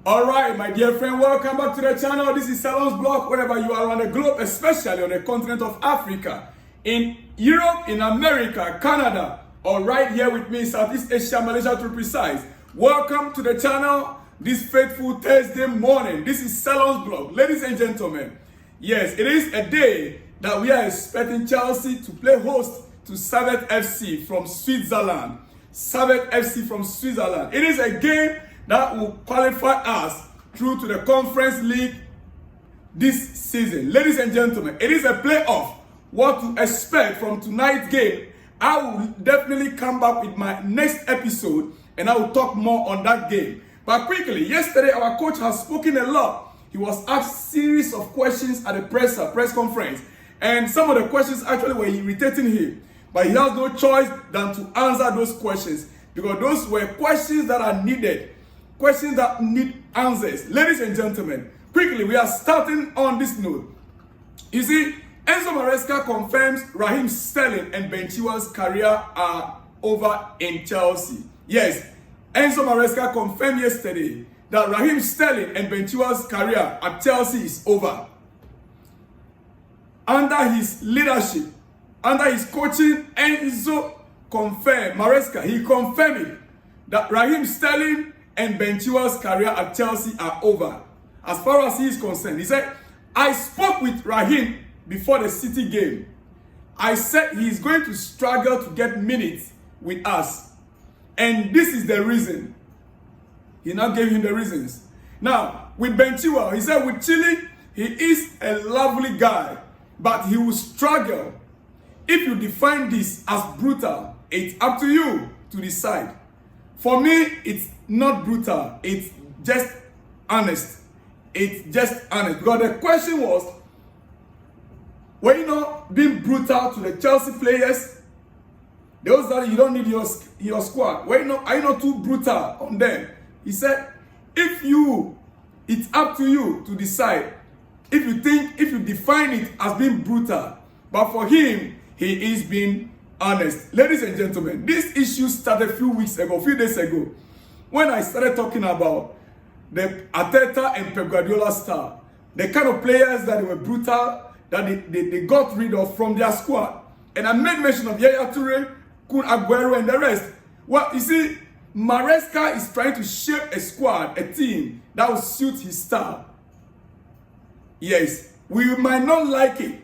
Alright, my dear friend, welcome back to the channel. This is Salon's Blog, wherever you are on the globe, especially on the continent of Africa, in Europe, in America, Canada, or right here with me, Southeast Asia, Malaysia to be precise. Welcome to the channel this faithful Thursday morning. This is Salon's Blog. Ladies and gentlemen, yes, it is a day that we are expecting Chelsea to play host to Servette FC from Switzerland. Servette FC from Switzerland. It is a game that will qualify us through to the Conference League this season. Ladies and gentlemen, it is a playoff. What to expect from tonight's game, I will definitely come back with my next episode and I will talk more on that game. But quickly, yesterday our coach has spoken a lot. He was asked series of questions at the press conference, and some of the questions actually were irritating him. But he has no choice than to answer those questions because those were questions that are needed. Questions that need answers. Ladies and gentlemen, quickly, we are starting on this note. You see, Enzo Maresca confirms Raheem Sterling and Ben Chilwell's career are over in Chelsea. Yes, Enzo Maresca confirmed yesterday that Raheem Sterling and Ben Chilwell's career at Chelsea is over. Under his leadership, under his coaching, Enzo confirmed, Maresca, he confirmed it, that Raheem Sterling and Ben Chilwell's career at Chelsea are over. As far as he is concerned, he said, I spoke with Raheem before the City game. I said he is going to struggle to get minutes with us. And this is the reason. He now gave him the reasons. Now, with Ben Chilwell, he said with Chile, he is a lovely guy, but he will struggle. If you define this as brutal, it's up to you to decide. For me, it's not brutal. It's just honest. It's just honest. Because the question was, were you not being brutal to the Chelsea players? Those that you don't need your squad. Are you not too brutal on them? He said, it's up to you to decide. If you define it as being brutal. But for him, he is being honest. Ladies and gentlemen, this issue started a few days ago, when I started talking about the Atletico and Pep Guardiola style, the kind of players that were brutal, that they got rid of from their squad. And I made mention of Yaya Toure, Kun Aguero, and the rest. Well, you see, Maresca is trying to shape a squad, a team that will suit his style. Yes, we might not like it.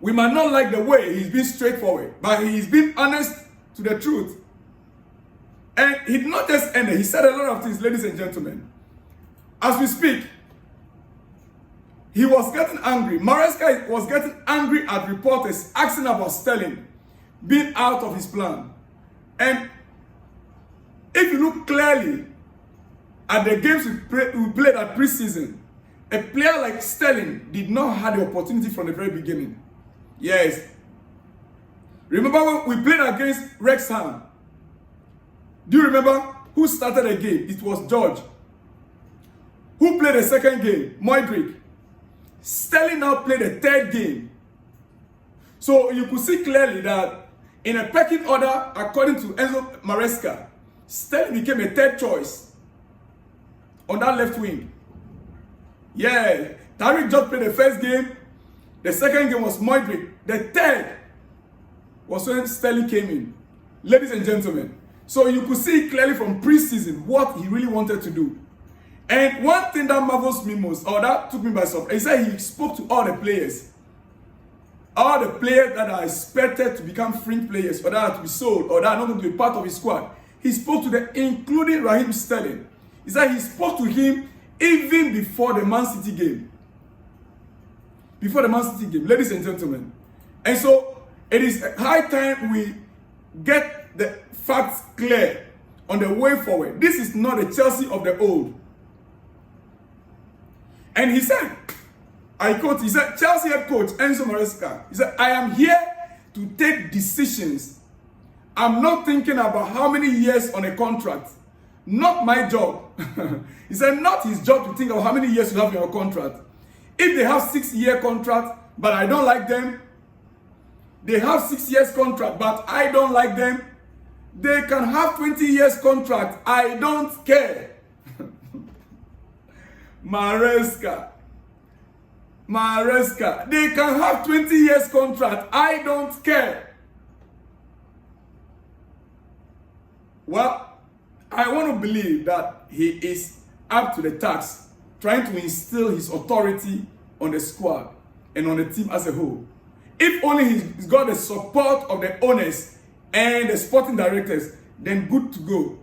We might not like the way he's being straightforward, but he's being honest to the truth. And he did not just end it. He said a lot of things, ladies and gentlemen. As we speak, he was getting angry. Maresca was getting angry at reporters asking about Sterling being out of his plan. And if you look clearly at the games we played at preseason, a player like Sterling did not have the opportunity from the very beginning. Yes. Remember when we played against Wrexham? Do you remember who started the game? It was George. Who played the second game? Moidrick. Sterling now played the third game. So you could see clearly that in a pecking order, according to Enzo Maresca, Sterling became a third choice on that left wing. Yeah, Tariq just played the first game. The second game was Moidrick. The third was when Sterling came in. Ladies and gentlemen, so you could see clearly from preseason what he really wanted to do. And one thing that marvels me most, or that took me by surprise, he said he spoke to all the players. All the players that are expected to become fringe players, or that are to be sold, or that are not going to be part of his squad. He spoke to them, including Raheem Sterling. He said he spoke to him even before the Man City game. Before the Man City game, ladies and gentlemen. And so, it is high time we get the facts clear on the way forward. This is not the Chelsea of the old. And he said, I quote, he said, Chelsea head coach Enzo Maresca, he said, I am here to take decisions. I'm not thinking about how many years on a contract. Not my job. He said, not his job to think of how many years you have in your contract. If they have 6-year contract, but I don't like them, they have 6 years contract, but I don't like them, they can have 20 years contract. I don't care. Maresca. They can have 20 years contract. I don't care. Well, I want to believe that he is up to the task, trying to instill his authority on the squad and on the team as a whole. If only he's got the support of the owners and the sporting directors, then good to go.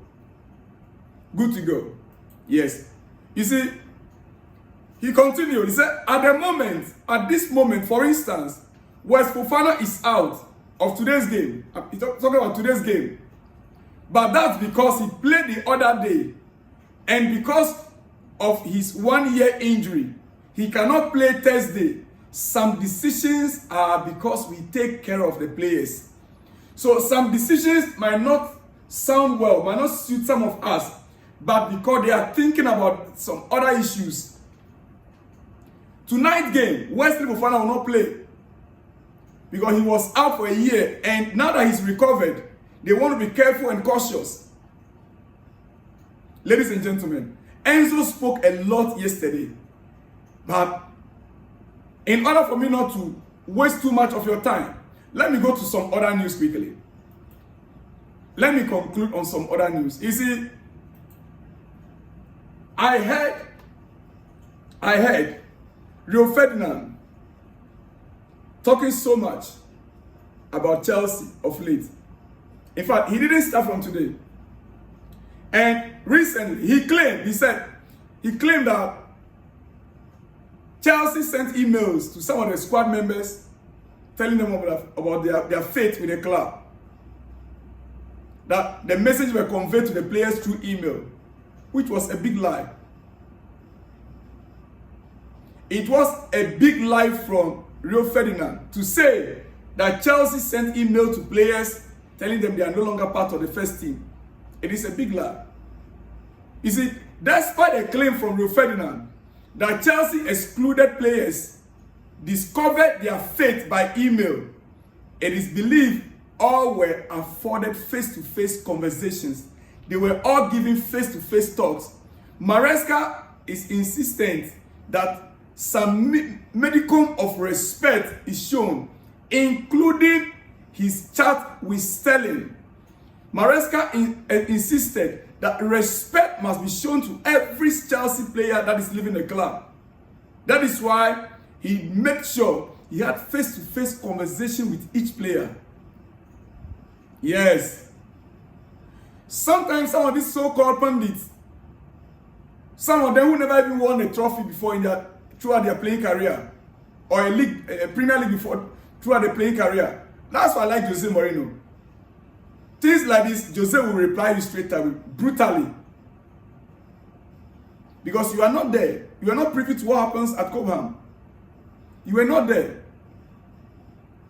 Good to go. Yes. You see, he continued. He said, at this moment, for instance, West Fofana is out of today's game. He's talking about today's game. But that's because he played the other day. And because of his 1-year injury, he cannot play Thursday. Some decisions are because we take care of the players. So some decisions might not sound well, might not suit some of us, but because they are thinking about some other issues. Tonight's game, Wesley Fofana will not play because he was out for a year, and now that he's recovered, they want to be careful and cautious. Ladies and gentlemen, Enzo spoke a lot yesterday, but in order for me not to waste too much of your time, let me go to some other news quickly. Let me conclude on some other news. You see, I heard Rio Ferdinand talking so much about Chelsea of late. In fact, he didn't start from today. And recently, he claimed that Chelsea sent emails to some of the squad members telling them about their fate with the club. That the message were conveyed to the players through email, which was a big lie. It was a big lie from Rio Ferdinand to say that Chelsea sent email to players telling them they are no longer part of the first team. It is a big lie. You see, despite a claim from Rio Ferdinand that Chelsea excluded players discovered their fate by email, it is believed all were afforded face-to-face conversations. They were all given face-to-face talks. Maresca is insistent that some modicum of respect is shown, including his chat with Sterling. Maresca insisted that respect must be shown to every Chelsea player that is leaving the club. That is why he made sure he had face-to-face conversation with each player. Yes. Sometimes some of these so-called pundits, some of them who never even won a trophy before throughout their playing career, or a Premier League before throughout their playing career. That's why I like Jose Mourinho. Things like this, Jose will reply you straight away, brutally. Because you are not there. You are not privy to what happens at Cobham. You were not there.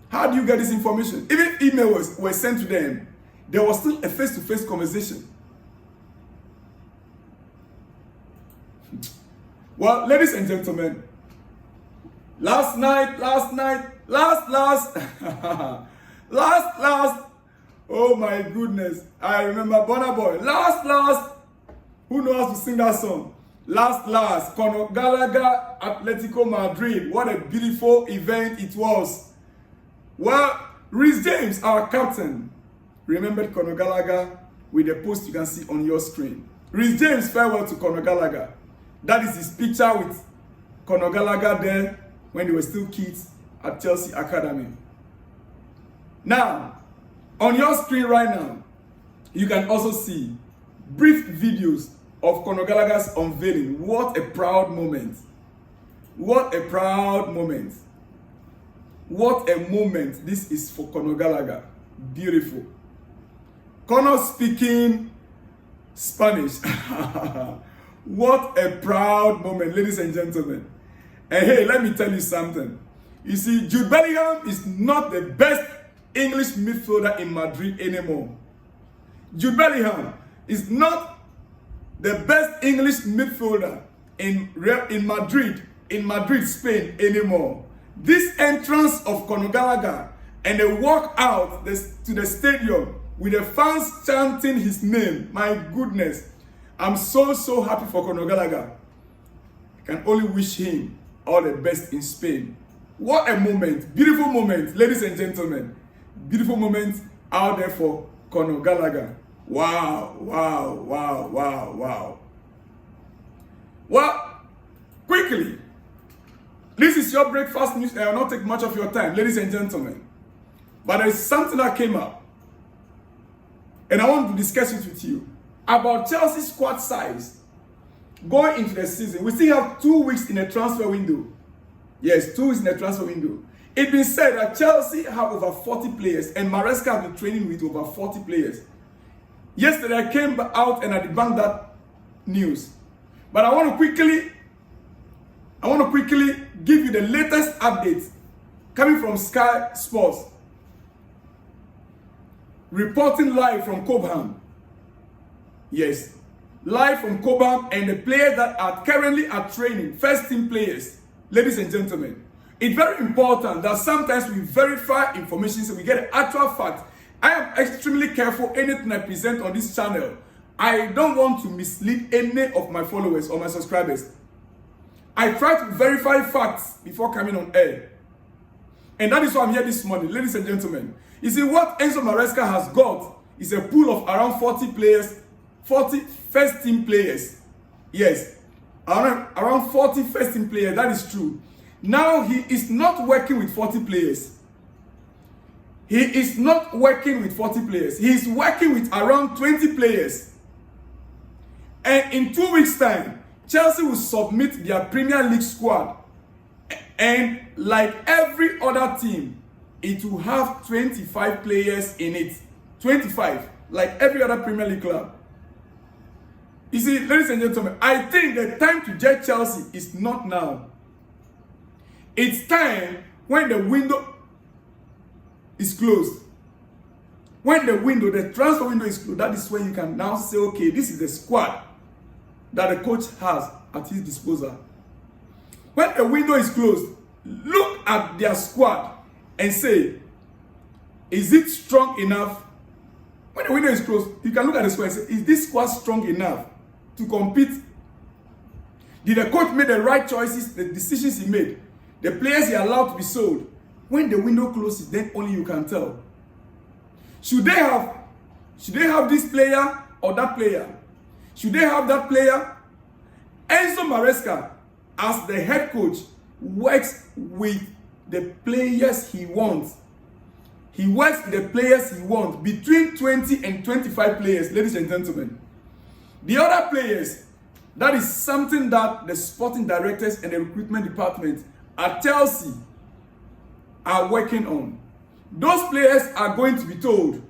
How do you get this information? Even emails were sent to them, there was still a face-to-face conversation. Well, ladies and gentlemen, last, oh my goodness, I remember Burna Boy. Last, who knows how to sing that song? Last, Conor Gallagher, Atletico Madrid. What a beautiful event it was. Well, Reece James, our captain, remembered Conor Gallagher with the post you can see on your screen. Reece James farewell to Conor Gallagher. That is his picture with Conor Gallagher there when they were still kids at Chelsea Academy. Now, on your screen right now, you can also see brief videos of Conor Gallagher's unveiling. What a proud moment. What a proud moment. What a moment this is for Conor Gallagher. Beautiful. Conor speaking Spanish. What a proud moment, ladies and gentlemen. And hey, let me tell you something. You see, Jude Bellingham is not the best English midfielder in Madrid anymore. Jude Bellingham is not the best English midfielder in Madrid, Spain anymore. This entrance of Conor Gallagher and the walk out to the stadium with the fans chanting his name, my goodness. I'm so happy for Conor Gallagher. can only wish him all the best in Spain. What a moment, beautiful moment, ladies and gentlemen. Beautiful moment out there for Conor Gallagher. Wow, wow, wow, wow, wow. Well, quickly, this is your breakfast news. I will not take much of your time, ladies and gentlemen. But there is something that came up, and I want to discuss it with you about Chelsea's squad size going into the season. We still have 2 weeks in the transfer window. Yes, 2 weeks in the transfer window. It's been said that Chelsea have over 40 players, and Maresca has been training with over 40 players. Yesterday, I came out and I debunked that news. But I want to quickly give you the latest updates coming from Sky Sports, reporting live from Cobham. Yes, live from Cobham, and the players that are currently training, first team players. Ladies and gentlemen, it's very important that sometimes we verify information so we get the actual fact. I am extremely careful anything I present on this channel. I don't want to mislead any of my followers or my subscribers. I try to verify facts before coming on air. And that is why I'm here this morning, ladies and gentlemen. You see, what Enzo Maresca has got is a pool of around 40 players, 40 first team players. Yes, around 40 first team players, that is true. Now, he is not working with 40 players. He is not working with 40 players. He is working with around 20 players. And in 2 weeks' time, Chelsea will submit their Premier League squad. And like every other team, it will have 25 players in it. 25, like every other Premier League club. You see, ladies and gentlemen, I think the time to judge Chelsea is not now. It's time when the window is closed. When the transfer window is closed, that is when you can now say, okay, this is the squad that the coach has at his disposal. When the window is closed, look at their squad and say, is it strong enough? When the window is closed, you can look at the squad and say, is this squad strong enough to compete? Did the coach make the right choices, the decisions he made, the players he allowed to be sold? When the window closes, then only you can tell. Should they have this player or that player? Should they have that player? Enzo Maresca, as the head coach, works with the players he wants. He works with the players he wants, between 20 and 25 players, ladies and gentlemen. The other players, that is something that the sporting directors and the recruitment department at Chelsea are working on. Those players are going to be told,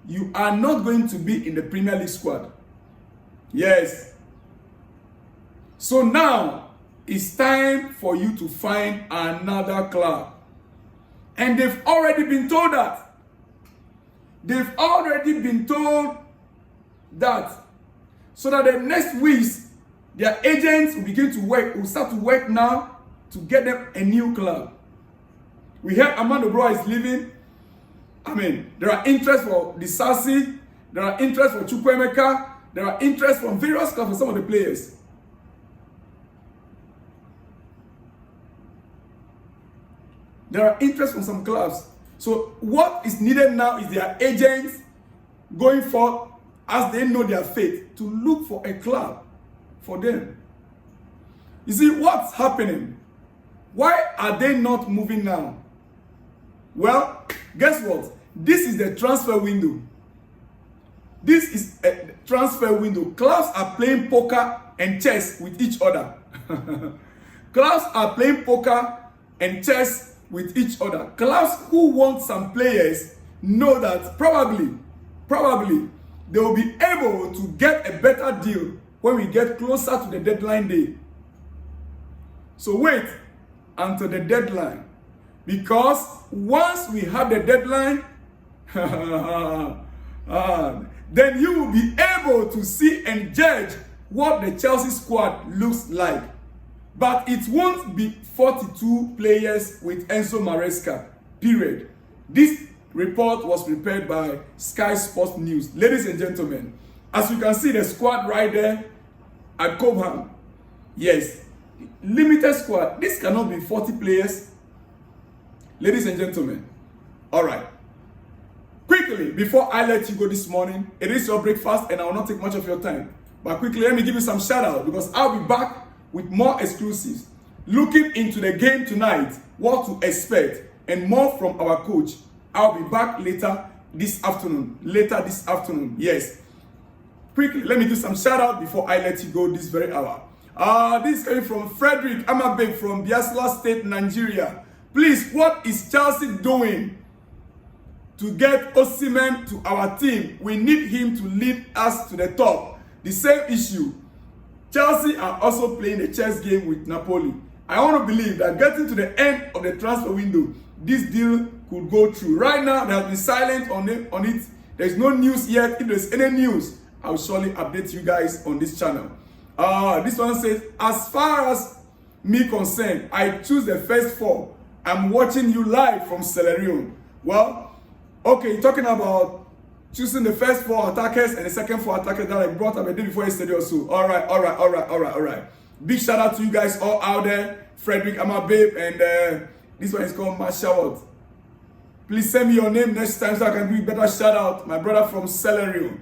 you are not going to be in the Premier League squad. Yes. So now, it's time for you to find another club. And they've already been told that. They've already been told that. So that the next weeks, their agents will begin to work, will start to work now to get them a new club. We heard Amando Bro is leaving. I mean, there are interest for Disasi, there are interest for Chukwuemeka, there are interest from various clubs for some of the players. There are interest from some clubs. So what is needed now is their agents going forth as they know their fate to look for a club for them. You see, what's happening? Why are they not moving now? Well, guess what? This is the transfer window. This is a transfer window. Clubs are playing poker and chess with each other. Clubs are playing poker and chess with each other. Clubs who want some players know that probably they will be able to get a better deal when we get closer to the deadline day. So wait until the deadline, because once we have the deadline, then you will be able to see and judge what the Chelsea squad looks like. But it won't be 42 players with Enzo Maresca, period. This report was prepared by Sky Sports News. Ladies and gentlemen, as you can see the squad right there at Cobham. Yes, limited squad. This cannot be 40 players. Ladies and gentlemen, all right. Quickly, before I let you go this morning, it is your breakfast and I will not take much of your time. But quickly, let me give you some shout out because I'll be back with more exclusives. Looking into the game tonight, what to expect, and more from our coach. I'll be back later this afternoon. Yes. Quickly, let me do some shout out before I let you go this very hour. This is coming from Frederick Amabe from Biafra State, Nigeria. Please, what is Chelsea doing to get Osimhen to our team? We need him to lead us to the top. The same issue. Chelsea are also playing a chess game with Napoli. I want to believe that getting to the end of the transfer window, this deal could go through. Right now, they have been silent on it. There's no news yet. If there's any news, I'll surely update you guys on this channel. This one says, as far as me concerned, I choose the first four. I'm watching you live from Celerion. Well, okay, you're talking about choosing the first four attackers and the second four attackers that I brought up a day before yesterday or so. All right. Big shout out to you guys all out there. Frederick Amababe, and this one is called Mashawat. Please send me your name next time so I can do a better shout out. My brother from Celerion.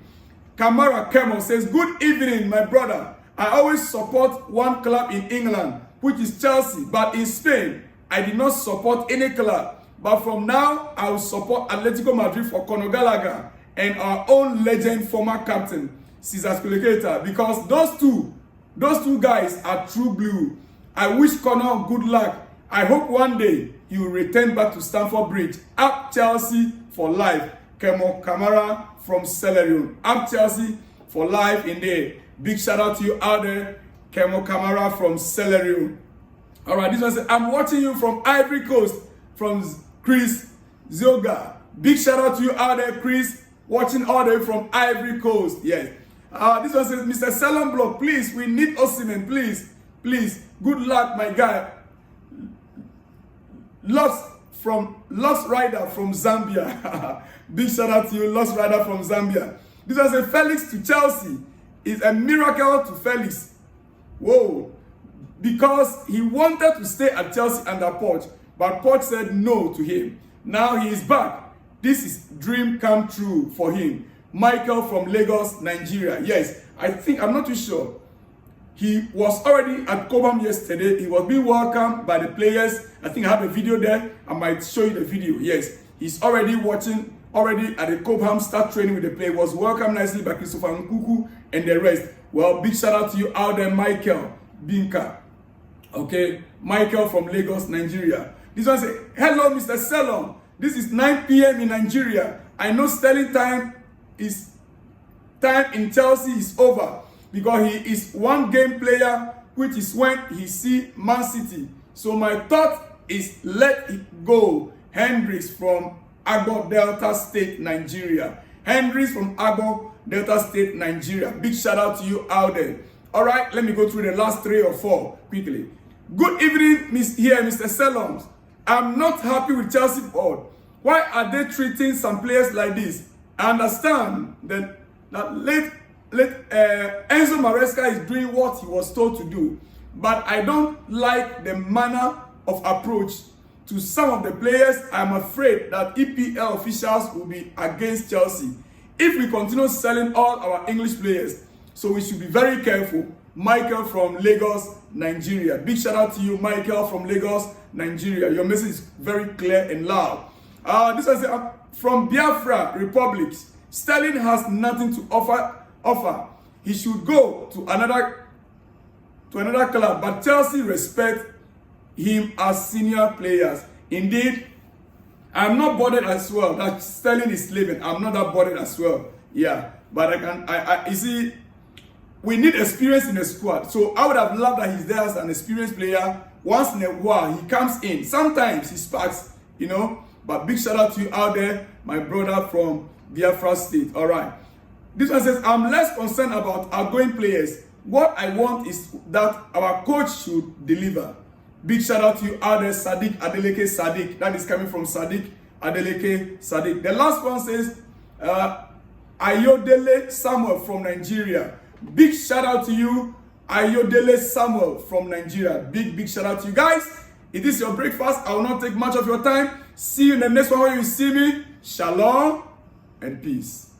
Kamara Kemo says, good evening, my brother. I always support one club in England, which is Chelsea. But in Spain, I did not support any club. But from now, I will support Atletico Madrid for Conor Gallagher and our own legend, former captain, Cesar Spilicueta. Because those two guys are true blue. I wish Conor good luck. I hope one day he will return back to Stamford Bridge. Up Chelsea for life. Kemo Kamara from Celerion. Up Chelsea for life indeed. Big shout out to you out there. Kemo Kamara from Celerion. All right, this one says, I'm watching you from Ivory Coast, from Chris Zioga. Big shout out to you out there, Chris, watching all the way from Ivory Coast. Yes. This one says, Mr. Salon Block, please, we need Osimhen, please. Good luck, my guy. Lost Rider from Zambia. Big shout out to you, Lost Rider from Zambia. This one says, Felix to Chelsea is a miracle to Felix. Whoa. Because he wanted to stay at Chelsea under Poch, but Poch said no to him. Now he is back. This is dream come true for him. Michael from Lagos, Nigeria. Yes, I'm not too sure. He was already at Cobham yesterday. He was being welcomed by the players. I think I have a video there. I might show you the video. Yes, he's already at the Cobham, start training with the players. Was welcomed nicely by Christopher Nkuku and the rest. Well, big shout out to you out there, Michael Binka. Okay, Michael from Lagos, Nigeria. This one says, hello, Mr. Selon. This is 9 p.m. in Nigeria. I know sterling time in Chelsea is over because he is one game player, which is when he see Man City. So my thought is let it go. Hendricks from Agbo Delta State, Nigeria. Hendricks from Agbo Delta State, Nigeria. Big shout out to you out there. All right, let me go through the last 3 or 4 quickly. Good evening, Mr. Selons. I'm not happy with Chelsea board. Why are they treating some players like this? I understand that Enzo Maresca is doing what he was told to do, but I don't like the manner of approach to some of the players. I'm afraid that EPL officials will be against Chelsea if we continue selling all our English players. So we should be very careful. Michael from Lagos, Nigeria. Big shout out to you, Michael from Lagos, Nigeria. Your message is very clear and loud. This is from Biafra Republic. Sterling has nothing to offer. He should go to another club, but Chelsea respect him as senior players. Indeed, I'm not bothered as well that Sterling is leaving. I'm not that bothered as well. Yeah, but you see, we need experience in the squad. So I would have loved that he's there as an experienced player. Once in a while, he comes in. Sometimes he sparks, But big shout out to you out there, my brother from Biafra State. All right. This one says, I'm less concerned about outgoing players. What I want is that our coach should deliver. Big shout out to you out there, Sadiq Adeleke Sadiq. That is coming from Sadiq Adeleke Sadiq. The last one says, Ayodele Samuel from Nigeria. Big shout out to you, Ayodele Samuel from Nigeria. Big shout out to you guys. It is your breakfast. I will not take much of your time. See you in the next one where you see me. Shalom and peace.